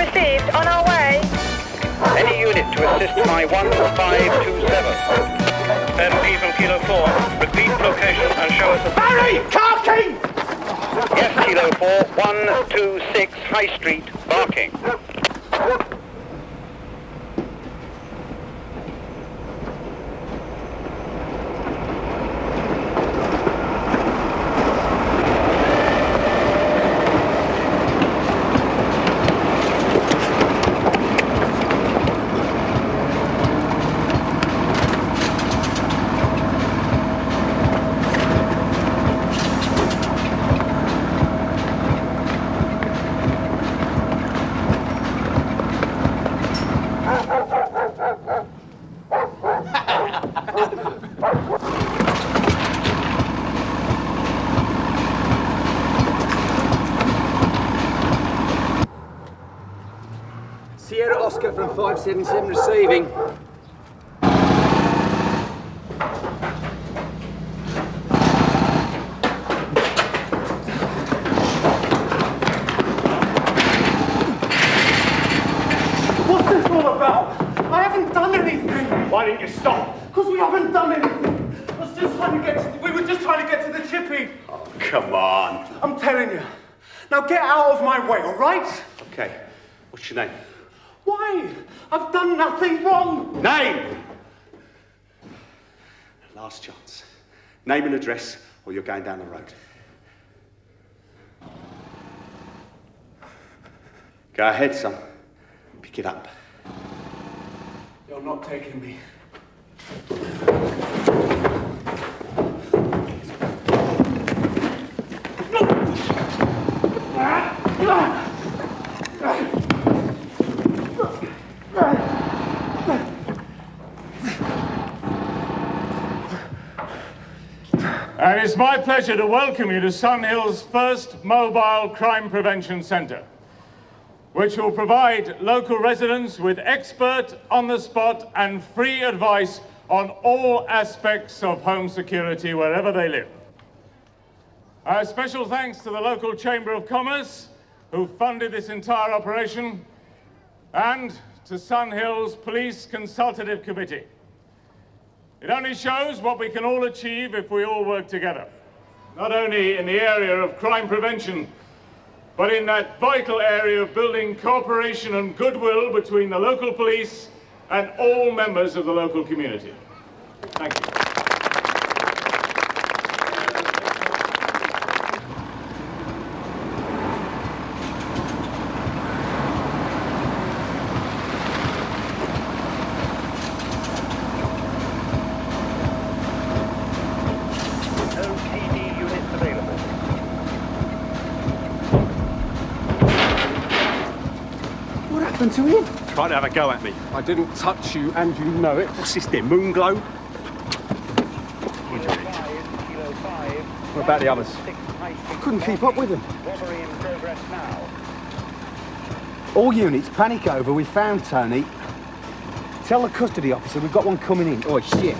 received. On our way. Any unit to assist my 1527. MP from Kilo 4, repeat location and show us a... Barry! Car King! Yes, Kilo 4, 126 High Street, Barking. Sierra Oscar from 577 receiving. What's this all about? I haven't done anything. Why didn't you stop? Because we haven't done anything. We were just trying to get to the chippy. Oh, come on. I'm telling you. Now get out of my way, all right? Okay, what's your name? Why? I've done nothing wrong. Name! Last chance. Name and address, or you're going down the road. Go ahead, son. Pick it up. You're not taking me. And it's my pleasure to welcome you to Sun Hill's first mobile crime prevention centre, which will provide local residents with expert, on-the-spot and free advice on all aspects of home security wherever they live. Special thanks to the local Chamber of Commerce, who funded this entire operation, and to Sun Hill's Police Consultative Committee. It only shows what we can all achieve if we all work together, not only in the area of crime prevention, but in that vital area of building cooperation and goodwill between the local police and all members of the local community. Thank you. To him? Trying to have a go at me. I didn't touch you, and you know it. What's this then, moon glow? What about the others? I couldn't keep up with them. Robbery in progress now. All units, panic over. We found Tony. Tell the custody officer we've got one coming in. Oh, shit.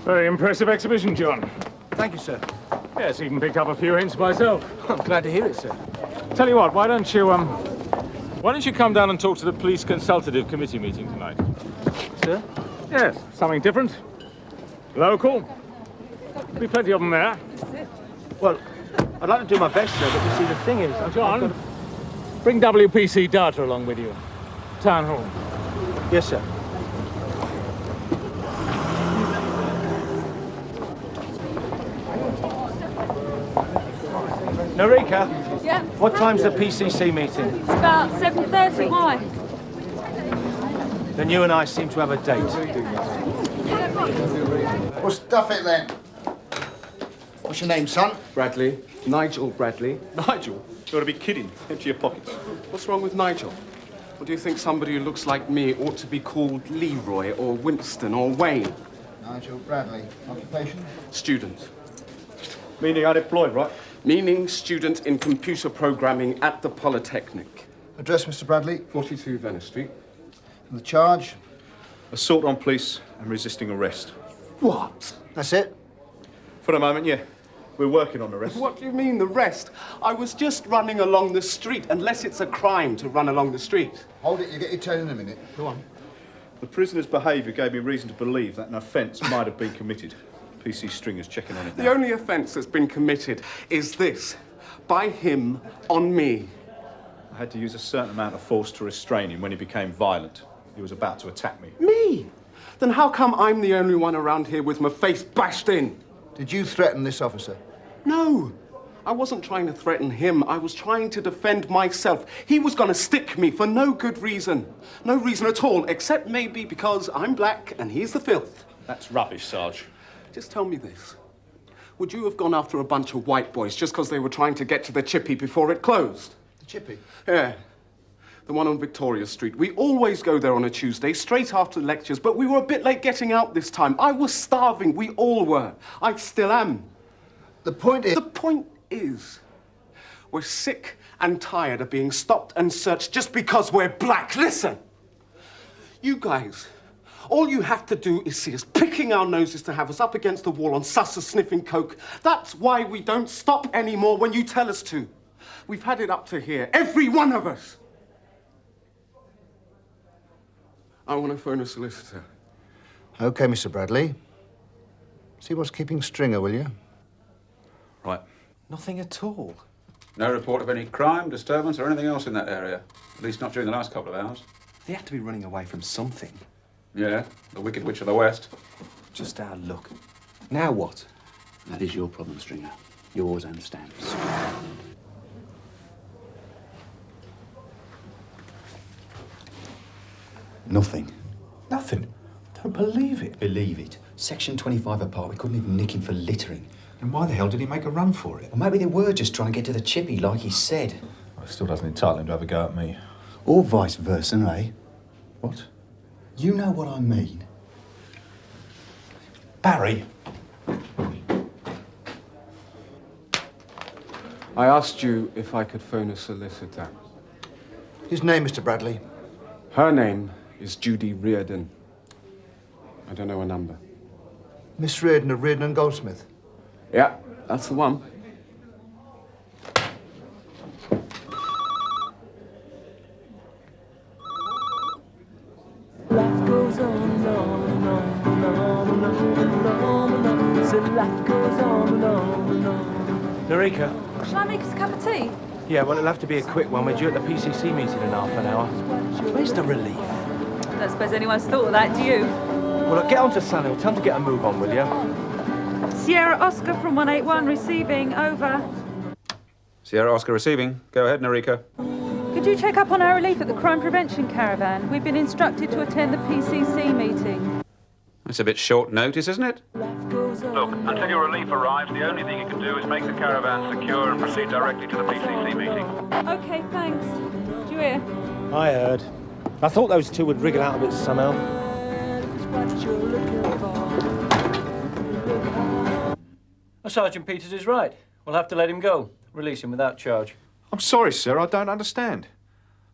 Very impressive exhibition, John. Thank you, sir. Yes, even picked up a few hints myself. I'm glad to hear it, sir. Tell you what, why don't you come down and talk to the Police Consultative Committee meeting tonight? Sir? Yes, something different. Local. Be plenty of them there. Well, I'd like to do my best, sir, but you see, the thing is... John, bring WPC data along with you. Town Hall. Yes, sir. Narika? Yeah? What time's the PCC meeting? It's about 7:30. Why? Then you and I seem to have a date. Well, stuff it then. What's your name, son? Bradley. Nigel Bradley. Nigel? You ought to be kidding. Empty your pockets. What's wrong with Nigel? Or do you think somebody who looks like me ought to be called Leroy or Winston or Wayne? Nigel Bradley. Occupation? Student. Meaning unemployed, right? Meaning student in computer programming at the Polytechnic. Address, Mr. Bradley? 42 Venice Street. And the charge? Assault on police and resisting arrest. What? That's it? For the moment, yeah. We're working on the rest. What do you mean, the rest? I was just running along the street, unless it's a crime to run along the street. Hold it, you get your turn in a minute. Go on. The prisoner's behaviour gave me reason to believe that an offence might have been committed. PC Stringer's checking on it now. The only offence that's been committed is this. By him on me. I had to use a certain amount of force to restrain him when he became violent. He was about to attack me. Me? Then how come I'm the only one around here with my face bashed in? Did you threaten this officer? No. I wasn't trying to threaten him. I was trying to defend myself. He was going to stick me for no good reason. No reason at all, except maybe because I'm black and he's the filth. That's rubbish, Sarge. Just tell me this. Would you have gone after a bunch of white boys just because they were trying to get to the Chippy before it closed? The Chippy? Yeah. The one on Victoria Street. We always go there on a Tuesday, straight after lectures, but we were a bit late getting out this time. I was starving. We all were. I still am. The point is... we're sick and tired of being stopped and searched just because we're black. Listen, you guys, all you have to do is see us picking our noses to have us up against the wall on Susser sniffing coke. That's why we don't stop anymore when you tell us to. We've had it up to here, every one of us. I want to phone a solicitor. OK, Mr. Bradley. See what's keeping Stringer, will you? Right. Nothing at all. No report of any crime, disturbance, or anything else in that area. At least not during the last couple of hours. They had to be running away from something. Yeah, the Wicked Witch of the West. Just our luck. Now what? That is your problem, Stringer. Yours and Stan's. Nothing. Nothing? Don't believe it. Believe it. Section 25 apart, we couldn't even nick him for littering. Then why the hell did he make a run for it? Or maybe they were just trying to get to the Chippy, like he said. Well, it still doesn't entitle him to have a go at me. Or vice versa, eh? What? You know what I mean. Barry? I asked you if I could phone a solicitor. His name, Mr. Bradley? Her name is Judy Reardon. I don't know her number. Miss Reardon of Reardon and Goldsmith? Yeah, that's the one. Life goes on and on and on and on and on and on and on. So life goes on and on and on. Narika? Shall I make us a cup of tea? Yeah, well, it'll have to be a quick one. We're due at the PCC meeting in half an hour. Where's the relief? I don't suppose anyone's thought of that, do you? Well, look, get on to Sandhill. Tell them to get a move on, will you? Sierra Oscar from 181 receiving, over. Sierra Oscar receiving. Go ahead, Narika. Could you check up on our relief at the crime prevention caravan? We've been instructed to attend the PCC meeting. That's a bit short notice, isn't it? Look, until your relief arrives, the only thing you can do is make the caravan secure and proceed directly to the PCC meeting. OK, thanks. Do you hear? I heard. I thought those two would wriggle out of it somehow. Well, Sergeant Peters is right. We'll have to let him go. Release him without charge. I'm sorry, sir, I don't understand.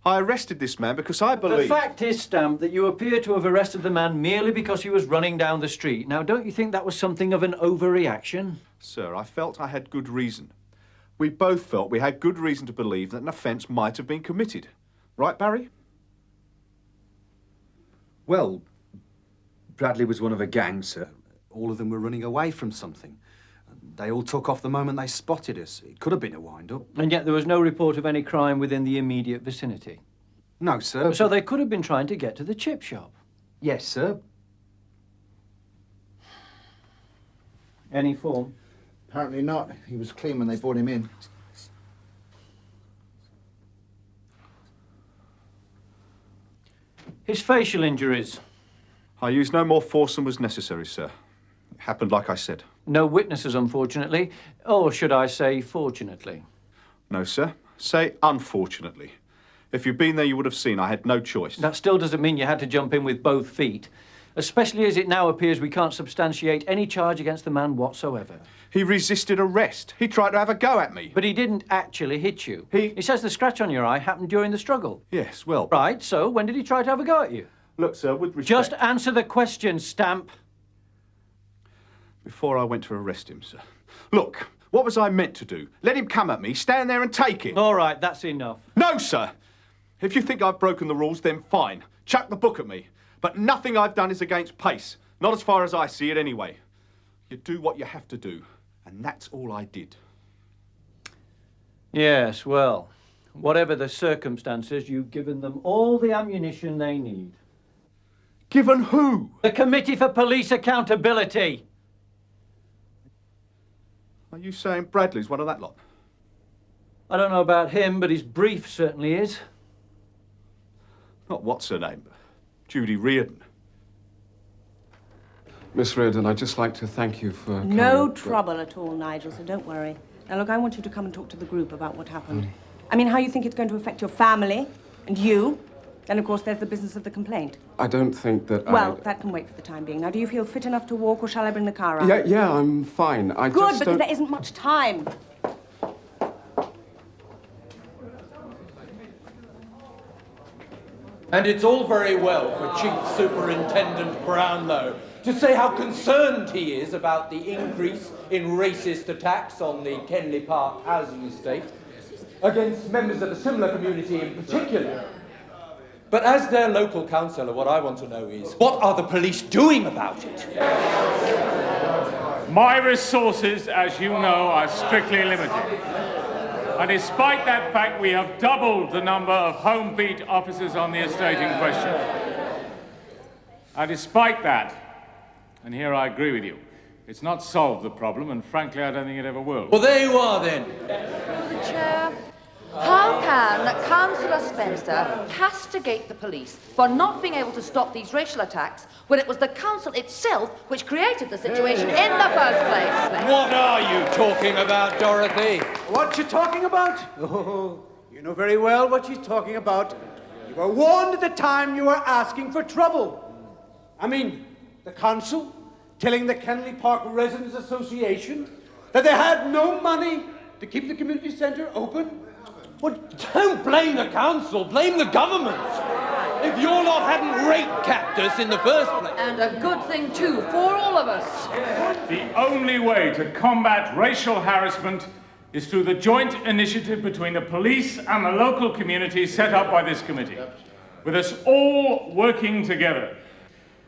I arrested this man because I believe... The fact is, Stamp, that you appear to have arrested the man merely because he was running down the street. Now, don't you think that was something of an overreaction? Sir, I felt I had good reason. We both felt we had good reason to believe that an offence might have been committed. Right, Barry? Well, Bradley was one of a gang, sir. All of them were running away from something. They all took off the moment they spotted us. It could have been a wind-up. And yet there was no report of any crime within the immediate vicinity? No, sir. So they could have been trying to get to the chip shop? Yes, sir. Any form? Apparently not. He was clean when they brought him in. His facial injuries? I used no more force than was necessary, sir. It happened like I said. No witnesses, unfortunately. Or should I say, fortunately? No, sir. Say unfortunately. If you'd been there, you would have seen I had no choice. That still doesn't mean you had to jump in with both feet. Especially as it now appears we can't substantiate any charge against the man whatsoever. He resisted arrest. He tried to have a go at me. But he didn't actually hit you. He says the scratch on your eye happened during the struggle. Yes, well... Right, so when did he try to have a go at you? Look, sir, with respect... Just answer the question, Stamp. before I went to arrest him, sir. Look, what was I meant to do? Let him come at me, stand there and take it? All right, that's enough. No, sir! If you think I've broken the rules, then fine. Chuck the book at me. But nothing I've done is against pace. Not as far as I see it, anyway. You do what you have to do, and that's all I did. Yes, well, whatever the circumstances, you've given them all the ammunition they need. Given who? The Committee for Police Accountability. Are you saying Bradley's one of that lot? I don't know about him, but his brief certainly is. Not what's her name? Judy Reardon. Miss Reardon, I'd just like to thank you for No trouble at all, Nigel, so don't worry. Now, look, I want you to come and talk to the group about what happened. I mean, how you think it's going to affect your family and you. And, of course, there's the business of the complaint. I don't think that Well, that can wait for the time being. Now, do you feel fit enough to walk, or shall I bring the car out? Yeah, I'm fine. I Good, just because don't... there isn't much time. And it's all very well for Chief Superintendent Brownlow to say how concerned he is about the increase in racist attacks on the Kenley Park housing estate against members of a similar community in particular. But as their local councillor, what I want to know is, what are the police doing about it? My resources, as you know, are strictly limited. And despite that fact, we have doubled the number of home beat officers on the estate in question. And despite that, and here I agree with you, it's not solved the problem, and frankly, I don't think it ever will. Well, there you are, then. Chair, how can Councillor Spencer castigate the police for not being able to stop these racial attacks when it was the council itself which created the situation in the first place? What are you talking about, Dorothy? What you talking about? Oh, you know very well what she's talking about. You were warned at the time you were asking for trouble. I mean, the council telling the Kenley Park Residents Association that they had no money to keep the community centre open. Well, don't blame the council, blame the government. If your lot hadn't rate-capped us in the first place. And a good thing, too, for all of us. The only way to combat racial harassment is through the joint initiative between the police and the local community set up by this committee, with us all working together.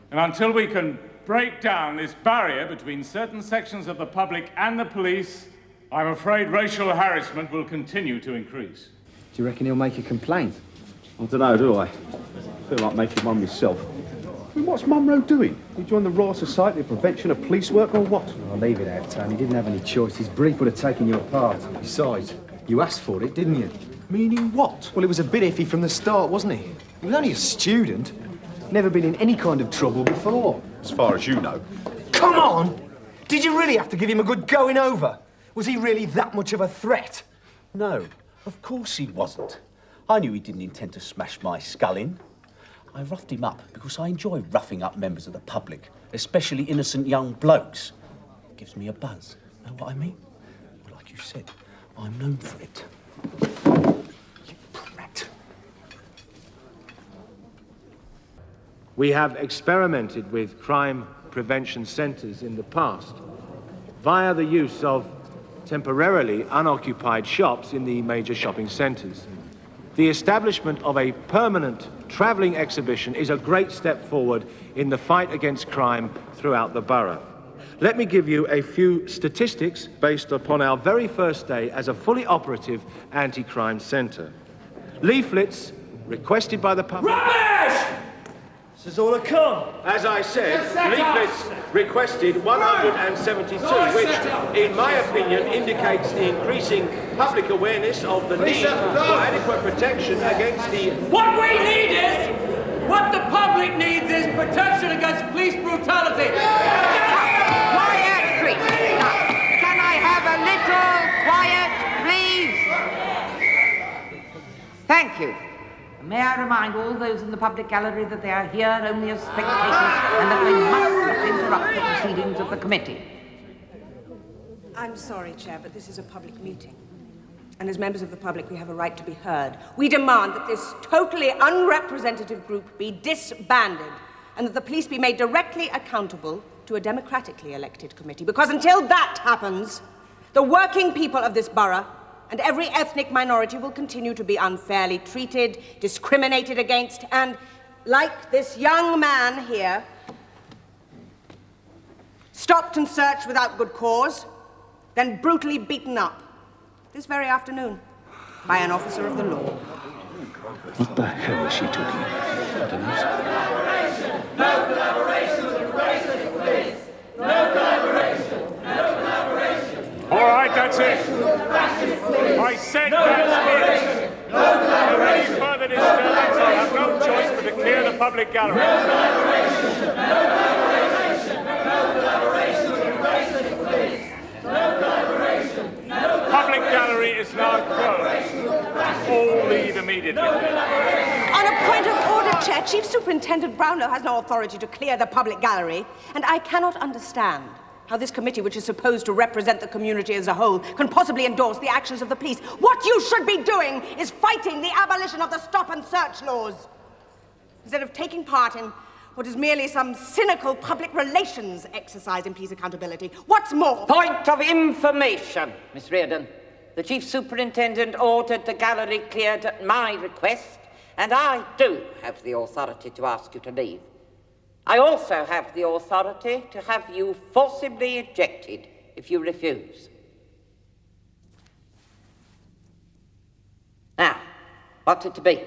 And until we can break down this barrier between certain sections of the public and the police, I'm afraid racial harassment will continue to increase. Do you reckon he'll make a complaint? I don't know, do I? I feel like making one myself. I mean, what's Munro doing? He joined the Royal Society of Prevention of Police Work or what? I'll leave it out, Tony. He didn't have any choice. His brief would have taken you apart. Besides, you asked for it, didn't you? Meaning what? Well, it was a bit iffy from the start, wasn't he? He was only a student. Never been in any kind of trouble before. As far as you know. Come on! Did you really have to give him a good going over? Was he really that much of a threat? No, of course he wasn't. I knew he didn't intend to smash my skull in. I roughed him up because I enjoy roughing up members of the public, especially innocent young blokes. It gives me a buzz. Know what I mean? Well, like you said, I'm known for it. You prat. We have experimented with crime prevention centres in the past via the use of temporarily unoccupied shops in the major shopping centres. The establishment of a permanent travelling exhibition is a great step forward in the fight against crime throughout the borough. Let me give you a few statistics based upon our very first day as a fully operative anti-crime centre. Leaflets requested by the public... Rubbish! This is all a con. As I said, leaflets requested 172, which, in my opinion, indicates the increasing public awareness of the need for adequate protection against the... What we need is, what the public needs is protection against police brutality. Quiet, please. Now, can I have a little quiet, please? Thank you. May I remind all those in the public gallery that they are here only as spectators and that they must not interrupt the proceedings of the committee. I'm sorry, Chair, but this is a public meeting. And as members of the public, we have a right to be heard. We demand that this totally unrepresentative group be disbanded and that the police be made directly accountable to a democratically elected committee, because until that happens, the working people of this borough and every ethnic minority will continue to be unfairly treated, discriminated against, and, like this young man here, stopped and searched without good cause, then brutally beaten up this very afternoon by an officer of the law. What the hell is she talking about? I don't know. No collaboration with the racist police! No collaboration! No collaboration! All right, that's it. I said that's it. No collaboration! Any further disturbance, I have no choice but to clear the public gallery. No collaboration! No collaboration! No collaboration with the racist police! No collaboration! No Public gallery is now closed. All leave immediately. On a point of order, Chair, Chief Superintendent Brownlow has no authority to clear the public gallery, and I cannot understand how this committee, which is supposed to represent the community as a whole, can possibly endorse the actions of the police. What you should be doing is fighting the abolition of the stop and search laws, instead of taking part in what is merely some cynical public relations exercise in police accountability. What's more... Point of information, Miss Reardon. The Chief Superintendent ordered the gallery cleared at my request, and I do have the authority to ask you to leave. I also have the authority to have you forcibly ejected if you refuse. Now, what's it to be?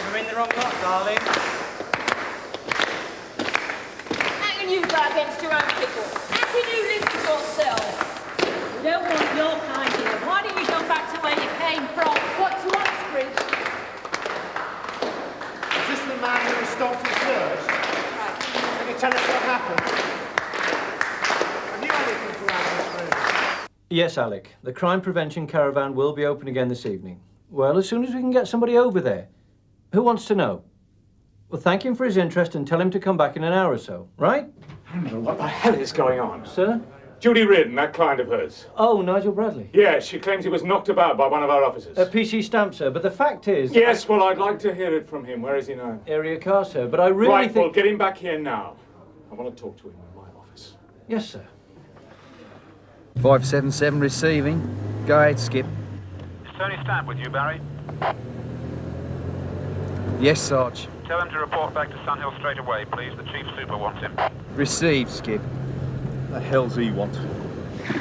You're in the wrong lot, darling. How can you go against your own people? How can you live with yourself? We don't want your kind here. Why don't you go back to where you came from? What, to Oxbridge? Is this the man who was stopped and searched? Right. Can you tell us what happened? Have you anything to add, Miss Reardon? Yes, Alec. The crime prevention caravan will be open again this evening. Well, as soon as we can get somebody over there. Who wants to know? Well, thank him for his interest and tell him to come back in an hour or so, right? Handel, what the hell is going on? Sir? Judy Reardon, that client of hers. Oh, Nigel Bradley. Yes, she claims he was knocked about by one of our officers. A PC stamp, sir, but the fact is... Yes, well, I'd like to hear it from him. Where is he now? Area car, sir, but I really right, think... well, get him back here now. I want to talk to him in my office. Yes, sir. 577 receiving. Go ahead, Skip. Is Tony Stamp with you, Barry? Yes, Sarge. Tell him to report back to Sunhill straight away, please. The Chief Super wants him. Received, Skip. The hell's he want?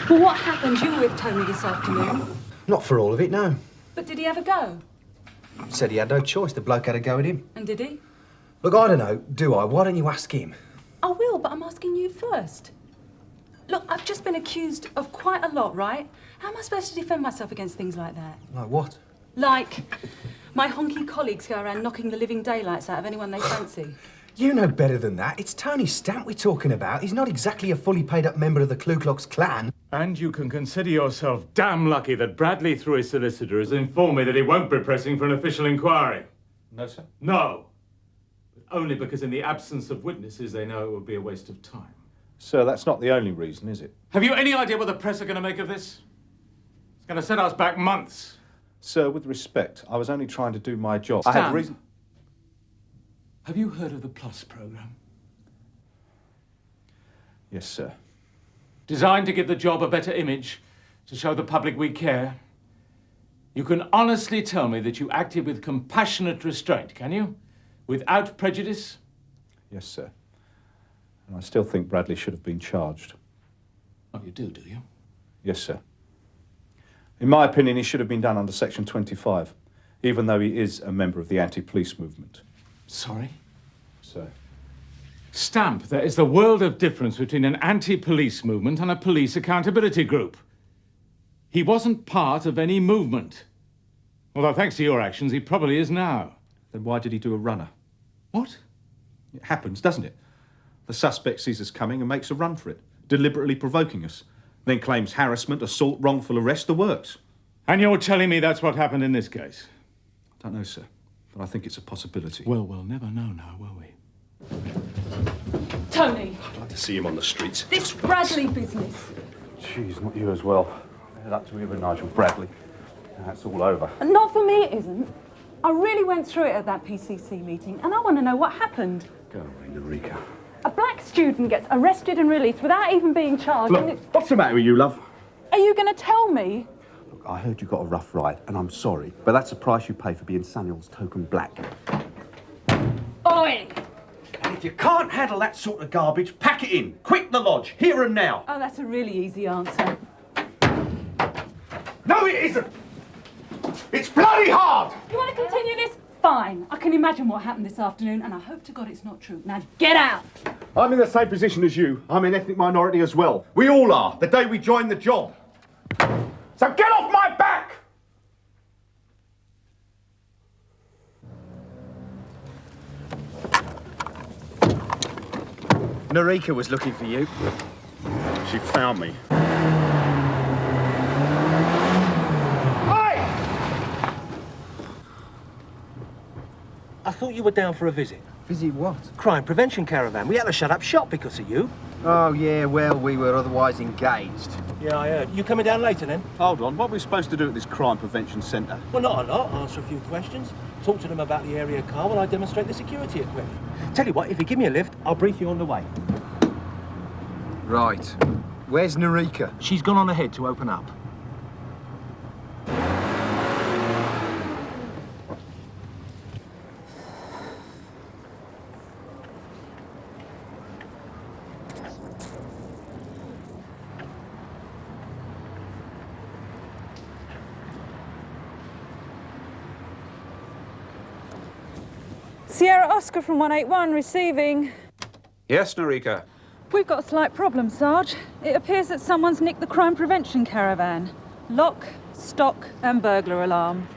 Well, what happened? You were with Tony this afternoon. Not for all of it, no. But did he ever go? Said he had no choice. The bloke had a go at him. And did he? Look, I don't know, do I? Why don't you ask him? I will, but I'm asking you first. Look, I've just been accused of quite a lot, right? How am I supposed to defend myself against things like that? Like what? Like, my honky colleagues go around knocking the living daylights out of anyone they fancy. You know better than that. It's Tony Stamp we're talking about. He's not exactly a fully paid up member of the Ku Klux Klan. And you can consider yourself damn lucky that Bradley, through his solicitor, has informed me that he won't be pressing for an official inquiry. No, sir. No. Only because in the absence of witnesses, they know it would be a waste of time. Sir, that's not the only reason, is it? Have you any idea what the press are going to make of this? It's going to set us back months. Sir, with respect, I was only trying to do my job. Stan, I had reason... Have you heard of the Plus program? Yes, sir. Designed to give the job a better image, to show the public we care. You can honestly tell me that you acted with compassionate restraint, can you? Without prejudice? Yes, sir. And I still think Bradley should have been charged. Oh, you do you? Yes, sir. In my opinion, he should have been done under Section 25, even though he is a member of the anti-police movement. Sorry? Sir. Stamp, there is the world of difference between an anti-police movement and a police accountability group. He wasn't part of any movement. Although, thanks to your actions, he probably is now. Then why did he do a runner? What? It happens, doesn't it? The suspect sees us coming and makes a run for it, deliberately provoking us. Then claims harassment, assault, wrongful arrest, the works. And you're telling me that's what happened in this case? I don't know, sir, but I think it's a possibility. Well, we'll never know now, will we? Tony, I'd like to see him on the streets. this Bradley business. Jeez, not you as well. Head up to him with Nigel Bradley. That's all over. Not for me, it isn't. I really went through it at that PCC meeting, and I want to know what happened. Go away, Narika. A black student gets arrested and released without even being charged. and Look, what's the matter with you, love? Are you going to tell me? Look, I heard you got a rough ride, and I'm sorry, but that's the price you pay for being Samuel's token black. Oi! And if you can't handle that sort of garbage, pack it in. Quick, the lodge, here and now. Oh, that's a really easy answer. No, it isn't. It's bloody hard. You want to continue this? Fine. I can imagine what happened this afternoon, and I hope to God it's not true. Now get out! I'm in the same position as you. I'm an ethnic minority as well. We all are, the day we joined the job. So get off my back! Narika was looking for you. She found me. I thought you were down for a visit. Visit what? Crime prevention caravan. We had to shut up shop because of you. Oh, yeah, well, we were otherwise engaged. Yeah, I heard. You coming down later then? Hold on, what are we supposed to do at this crime prevention centre? Well, not a lot. Answer a few questions. Talk to them about the area car while I demonstrate the security equipment. Tell you what, if you give me a lift, I'll brief you on the way. Right. Where's Narika? She's gone on ahead to open up. Sierra Oscar from 181 receiving. Yes, Narika. We've got a slight problem, Sarge. It appears that someone's nicked the crime prevention caravan. Lock, stock and burglar alarm.